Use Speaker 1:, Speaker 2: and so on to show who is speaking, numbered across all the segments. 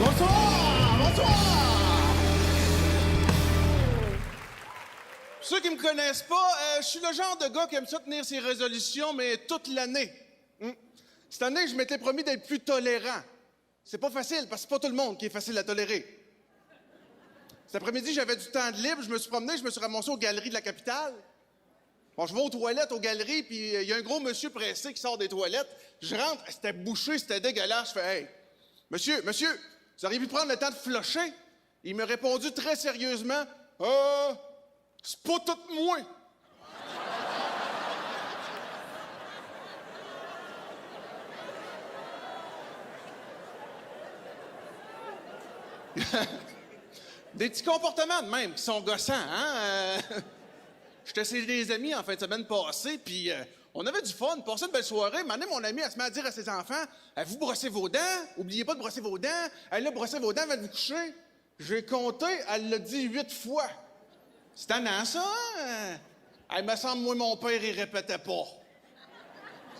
Speaker 1: Bonsoir! Bonsoir! Pour ceux qui me connaissent pas, je suis le genre de gars qui aime ça tenir ses résolutions, mais toute l'année. Cette année, je m'étais promis d'être plus tolérant. C'est pas facile, parce que c'est pas tout le monde qui est facile à tolérer. Cet après-midi, j'avais du temps de libre, je me suis promené, je me suis ramassé aux galeries de la capitale. Bon, je vais aux toilettes, aux galeries, puis il y a un gros monsieur pressé qui sort des toilettes. Je rentre, c'était bouché, c'était dégueulasse. Je fais « Hey, monsieur, vous auriez pu prendre le temps de flusher? » Il m'a répondu très sérieusement « c'est pas tout moi. » Des petits comportements de même qui sont gossants, hein? J'étais chez des amis en fin de semaine passée, puis on avait du fun, passé une belle soirée. Maintenant, mon ami, elle se met à dire à ses enfants « Vous brossez vos dents? Oubliez pas de brosser vos dents. Elle a brossé vos dents avant de vous coucher. » J'ai compté, elle l'a dit 8 fois. C'est tannant, ça, hein? Elle me semble, moi, mon père, il répétait pas.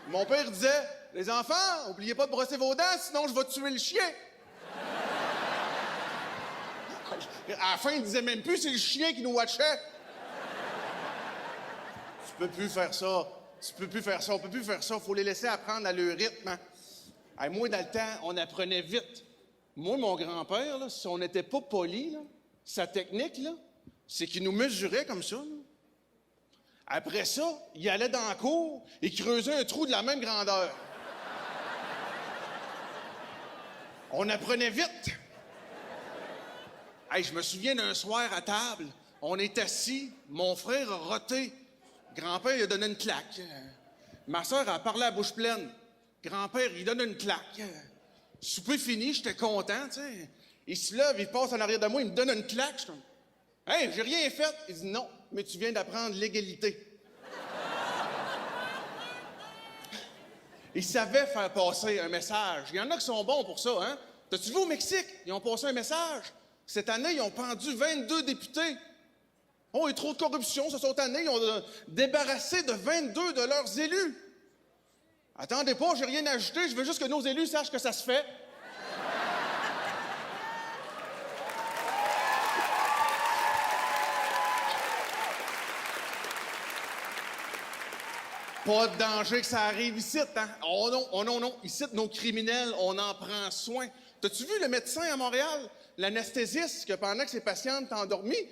Speaker 1: Mon père disait « Les enfants, oubliez pas de brosser vos dents, sinon je vais tuer le chien. » À la fin, il disait même plus, c'est le chien qui nous watchait. Tu peux plus faire ça. Tu peux plus faire ça. On peut plus faire ça. Faut les laisser apprendre à leur rythme. Hein? Hey, moi, dans le temps, on apprenait vite. Moi, mon grand-père, là, si on n'était pas poli, là, sa technique, là, c'est qu'il nous mesurait comme ça. Là. Après ça, il allait dans la cour et creusait un trou de la même grandeur. On apprenait vite. Hey, je me souviens d'un soir à table, on est assis, mon frère a roté. Grand-père, il a donné une claque. Ma soeur a parlé à bouche pleine. Grand-père, il donne une claque. Souper fini, j'étais content, tu sais. Il se lève, il passe en arrière de moi, il me donne une claque. Je suis comme, « Hey, j'ai rien fait. » Il dit, « Non, mais tu viens d'apprendre l'égalité. » Il savait faire passer un message. Il y en a qui sont bons pour ça, hein? T'as-tu vu au Mexique? Ils ont passé un message. Cette année, ils ont pendu 22 députés. Oh, il y a trop de corruption, cette année. Ils ont débarrassé de 22 de leurs élus. Attendez pas, j'ai rien ajouté. Je veux juste que nos élus sachent que ça se fait. Pas de danger que ça arrive ici, hein? Oh non. Ici, nos criminels, on en prend soin. T'as-tu vu le médecin à Montréal? L'anesthésiste, que pendant que ses patientes étaient endormies,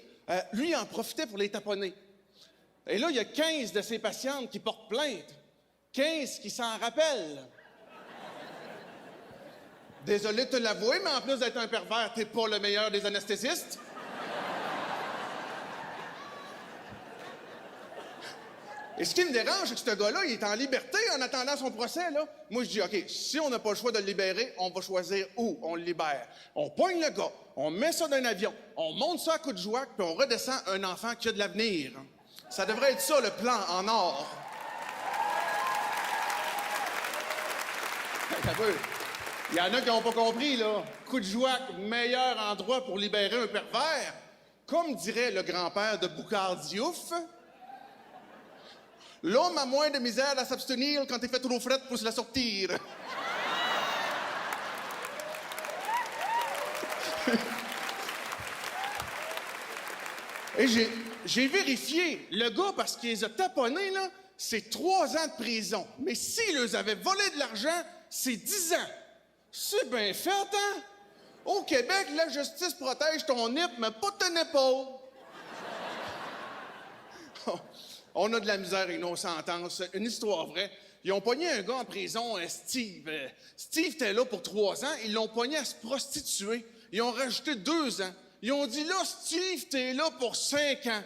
Speaker 1: lui, il en profitait pour les taponner. Et là, il y a 15 de ses patientes qui portent plainte. 15 qui s'en rappellent. Désolé de te l'avouer, mais en plus d'être un pervers, t'es pas le meilleur des anesthésistes. Et ce qui me dérange, c'est que ce gars-là, il est en liberté en attendant son procès, là. Moi, je dis, OK, si on n'a pas le choix de le libérer, on va choisir où on le libère. On pogne le gars, on met ça dans un avion, on monte ça à coups de joie, puis on redescend un enfant qui a de l'avenir. Ça devrait être ça, le plan en or. Il y en a qui n'ont pas compris, là. Coup de joie, meilleur endroit pour libérer un pervers. Comme dirait le grand-père de Boucard Diouf, l'homme a moins de misère à s'abstenir quand il fait trop fret pour se la sortir. Et j'ai vérifié. Le gars, parce qu'il les a taponnés, là, c'est 3 ans de prison. Mais s'il les avait volé de l'argent, c'est 10 ans. C'est bien fait, hein? Au Québec, la justice protège ton nip, mais pas ton épaule. On a de la misère avec nos sentences. Une histoire vraie. Ils ont pogné un gars en prison, Steve. Steve était là pour 3 ans. Ils l'ont pogné à se prostituer. Ils ont rajouté 2 ans. Ils ont dit, là, Steve, t'es là pour 5 ans.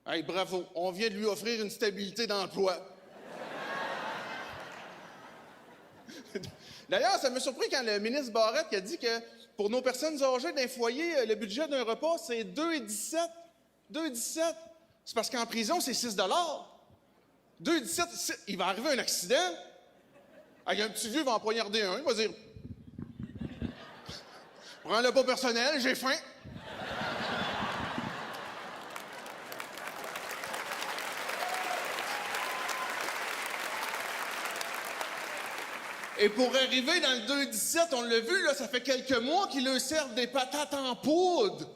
Speaker 1: Hey, bravo. On vient de lui offrir une stabilité d'emploi. D'ailleurs, ça m'a surpris quand le ministre Barrette a dit que pour nos personnes âgées d'un foyer, le budget d'un repas, c'est 2,17. 2,17. C'est parce qu'en prison, c'est 6 2,17, il va arriver un accident. Il y a un petit vieux qui va en poignarder un. Il va dire « Prends-le pas personnel, j'ai faim. » Et pour arriver dans le 2-17, on l'a vu, là, ça fait quelques mois qu'ils leur servent des patates en poudre.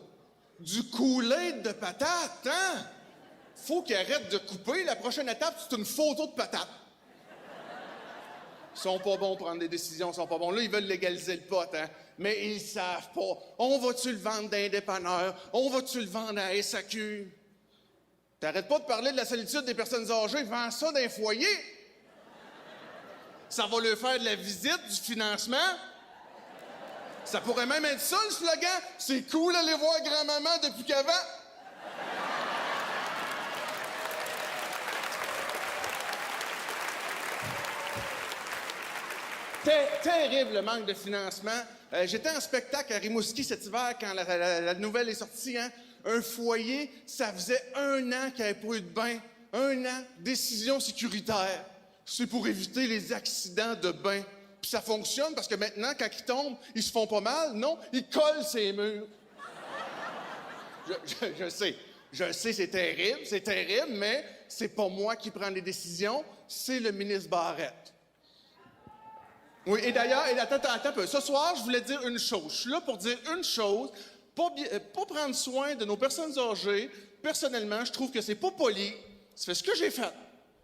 Speaker 1: Du Kool-Aid de patates, hein? Faut qu'ils arrêtent de couper. La prochaine étape, c'est une photo de patates. Ils sont pas bons pour prendre des décisions, ils sont pas bons. Là, ils veulent légaliser le pot, hein? Mais ils savent pas. On va-tu le vendre dans les dépanneurs? On va-tu le vendre à SAQ? T'arrêtes pas de parler de la solitude des personnes âgées, vends ça dans les foyers. Ça va leur faire de la visite, du financement. Ça pourrait même être ça, le slogan. C'est cool d'aller voir grand-maman depuis qu'avant. Terrible le manque de financement. J'étais en spectacle à Rimouski cet hiver quand la nouvelle est sortie. Hein? Un foyer, ça faisait 1 an qu'il n'y avait pas eu de bain. 1 an, décision sécuritaire. C'est pour éviter les accidents de bain. Puis ça fonctionne parce que maintenant, quand ils tombent, ils se font pas mal. Non, ils collent ces murs. Je sais, c'est terrible, mais c'est pas moi qui prends les décisions, c'est le ministre Barrette. Oui, et d'ailleurs, attends un peu. Ce soir, je voulais dire une chose. Je suis là pour dire une chose. Pas prendre soin de nos personnes âgées. Personnellement, je trouve que c'est pas poli. C'est ce que j'ai fait.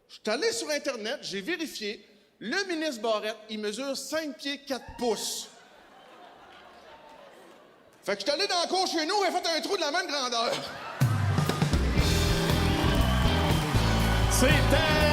Speaker 1: Je suis allé sur Internet, j'ai vérifié. Le ministre Barrette, il mesure 5 pieds 4 pouces. Fait que je suis allé dans la cour chez nous et j'ai fait un trou de la même grandeur.
Speaker 2: C'était